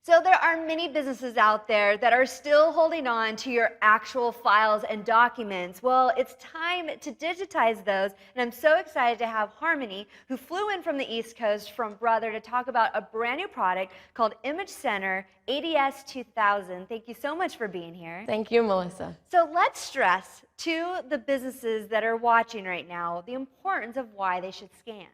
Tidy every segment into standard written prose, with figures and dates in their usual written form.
So there are many businesses out there that are still holding on to your actual files and documents. Well, it's time to digitize those, and I'm so excited to have Harmony, who flew in from the East Coast from Brother, to talk about a brand new product called Image Center ADS2000. Thank you so much for being here. Thank you, Melissa. So let's stress to the businesses that are watching right now the importance of why they should scan.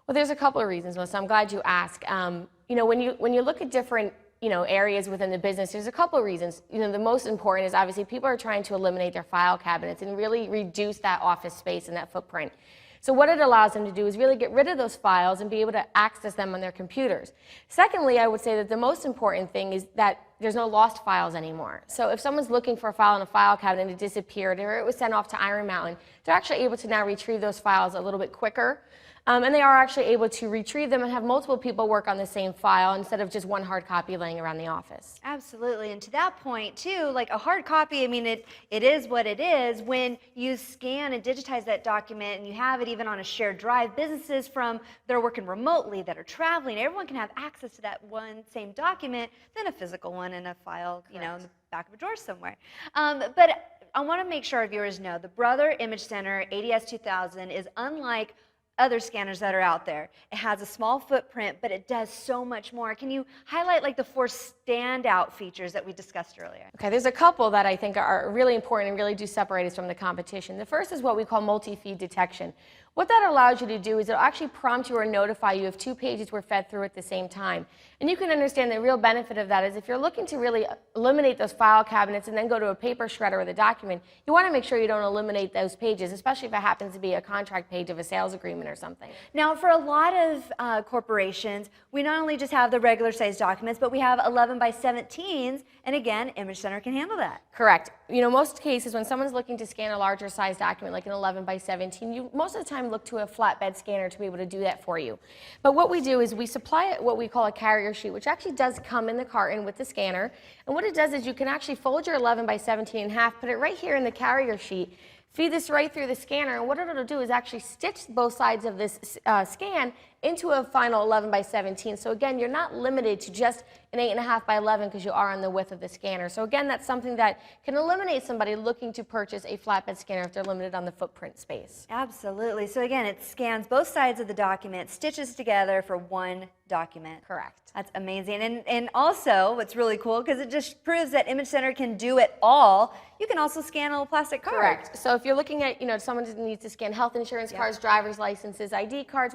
Well, there's a couple of reasons, Melissa. I'm glad you asked. When you look at different areas within the business, there's a couple of reasons. The most important is obviously people are trying to eliminate their file cabinets and really reduce that office space and that footprint. So what it allows them to do is really get rid of those files and be able to access them on their computers. Secondly, I would say that the most important thing is that there's no lost files anymore. So if someone's looking for a file in a file cabinet and it disappeared or it was sent off to Iron Mountain, they're actually able to now retrieve those files a little bit quicker. And they are actually able to retrieve them and have multiple people work on the same file instead of just one hard copy laying around the office. Absolutely. And to that point, too, like a hard copy, I mean, it is what it is. When you scan and digitize that document and you have it even on a shared drive, businesses that are working remotely, that are traveling, everyone can have access to that one same document than a physical one in a file, in the back of a drawer somewhere. But I want to make sure our viewers know the Brother Image Center ADS2000 is unlike other scanners that are out there. It has a small footprint, but it does so much more. Can you highlight like the 4 standout features that we discussed earlier? Okay, there's a couple that I think are really important and really do separate us from the competition. The first is what we call multi-feed detection. What that allows you to do is it'll actually prompt you or notify you if 2 pages were fed through at the same time. And you can understand the real benefit of that is if you're looking to really eliminate those file cabinets and then go to a paper shredder with a document, you want to make sure you don't eliminate those pages, especially if it happens to be a contract page of a sales agreement or something. Now, for a lot of corporations, we not only just have the regular size documents, but we have 11 by 17s, and again, Image Center can handle that. Correct. Most cases when someone's looking to scan a larger size document, like an 11 by 17, you most of the time look to a flatbed scanner to be able to do that for you. But what we do is we supply what we call a carrier sheet, which actually does come in the carton with the scanner. And what it does is you can actually fold your 11 by 17 in half, put it right here in the carrier sheet, feed this right through the scanner, and what it'll do is actually stitch both sides of this scan into a final 11 by 17. So again, you're not limited to just an 8.5 by 11 because you are on the width of the scanner. So again, that's something that can eliminate somebody looking to purchase a flatbed scanner if they're limited on the footprint space. Absolutely. So again, it scans both sides of the document, stitches together for one document. Correct. That's amazing. And also, what's really cool, because it just proves that Image Center can do it all, you can also scan a little plastic card. Correct. So if you're looking at, someone needs to scan health insurance cards, driver's licenses, ID cards,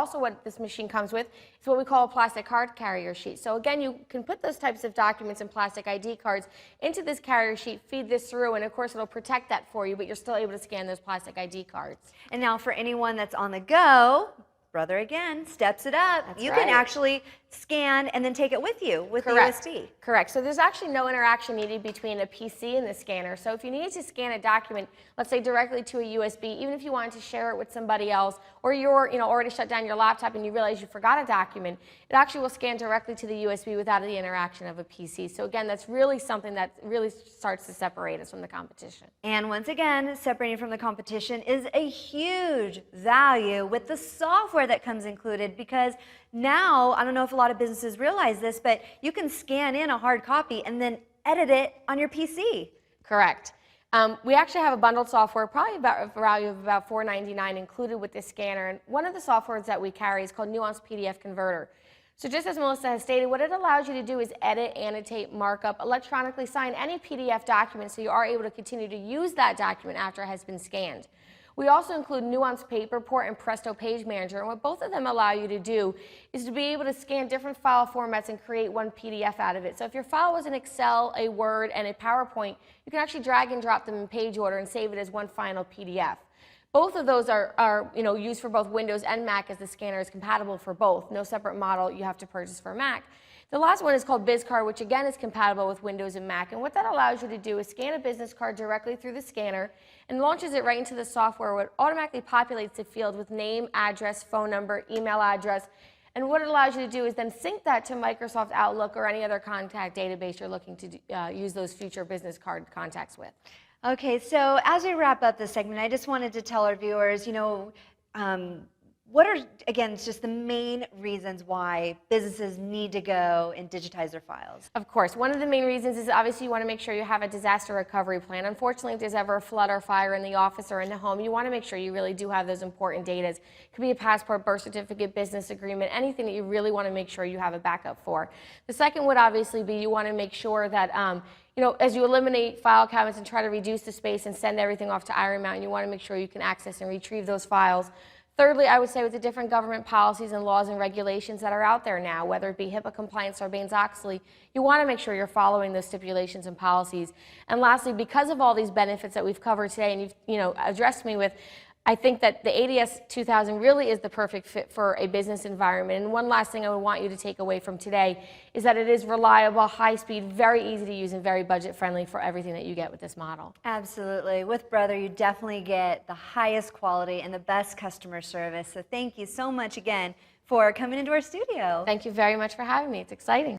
also what this machine comes with is what we call a plastic card carrier sheet. So again, you can put those types of documents and plastic ID cards into this carrier sheet, feed this through, and of course it'll protect that for you, but you're still able to scan those plastic ID cards. And now for anyone that's on the go, Brother again steps it up. That's you right. can actually scan and then take it with you with Correct. the USB. Correct. So there's actually no interaction needed between a PC and the scanner. So if you need to scan a document, let's say directly to a USB, even if you wanted to share it with somebody else, or you're already shut down your laptop and you realize you forgot a document, it actually will scan directly to the USB without the interaction of a PC. So again, that's really something that really starts to separate us from the competition. And once again, separating from the competition is a huge value with the software that comes included, because now, I don't know if a lot of businesses realize this, but you can scan in a hard copy and then edit it on your PC. Correct. We actually have a bundled software, probably about a value of about $4.99 included with this scanner. And one of the softwares that we carry is called Nuance PDF Converter. So just as Melissa has stated, what it allows you to do is edit, annotate, markup, electronically sign any PDF document so you are able to continue to use that document after it has been scanned. We also include Nuance Paperport and Presto Page Manager, and what both of them allow you to do is to be able to scan different file formats and create one PDF out of it. So if your file was an Excel, a Word, and a PowerPoint, you can actually drag and drop them in page order and save it as one final PDF. Both of those are used for both Windows and Mac, as the scanner is compatible for both. No separate model you have to purchase for Mac. The last one is called BizCard, which again is compatible with Windows and Mac. And what that allows you to do is scan a business card directly through the scanner and launches it right into the software, where it automatically populates the field with name, address, phone number, email address. And what it allows you to do is then sync that to Microsoft Outlook or any other contact database you're looking to use those future business card contacts with. Okay, so as we wrap up this segment, I just wanted to tell our viewers, what are, again, just the main reasons why businesses need to go and digitize their files? Of course. One of the main reasons is obviously you want to make sure you have a disaster recovery plan. Unfortunately, if there's ever a flood or fire in the office or in the home, you want to make sure you really do have those important data. It could be a passport, birth certificate, business agreement, anything that you really want to make sure you have a backup for. The second would obviously be you want to make sure that as you eliminate file cabinets and try to reduce the space and send everything off to Iron Mountain, you want to make sure you can access and retrieve those files. Thirdly, I would say with the different government policies and laws and regulations that are out there now, whether it be HIPAA compliance or Sarbanes-Oxley, you want to make sure you're following those stipulations and policies. And lastly, because of all these benefits that we've covered today and you've addressed me with, I think that the ADS2000 really is the perfect fit for a business environment. And one last thing I would want you to take away from today is that it is reliable, high speed, very easy to use, and very budget friendly for everything that you get with this model. Absolutely. With Brother, you definitely get the highest quality and the best customer service. So thank you so much again for coming into our studio. Thank you very much for having me. It's exciting.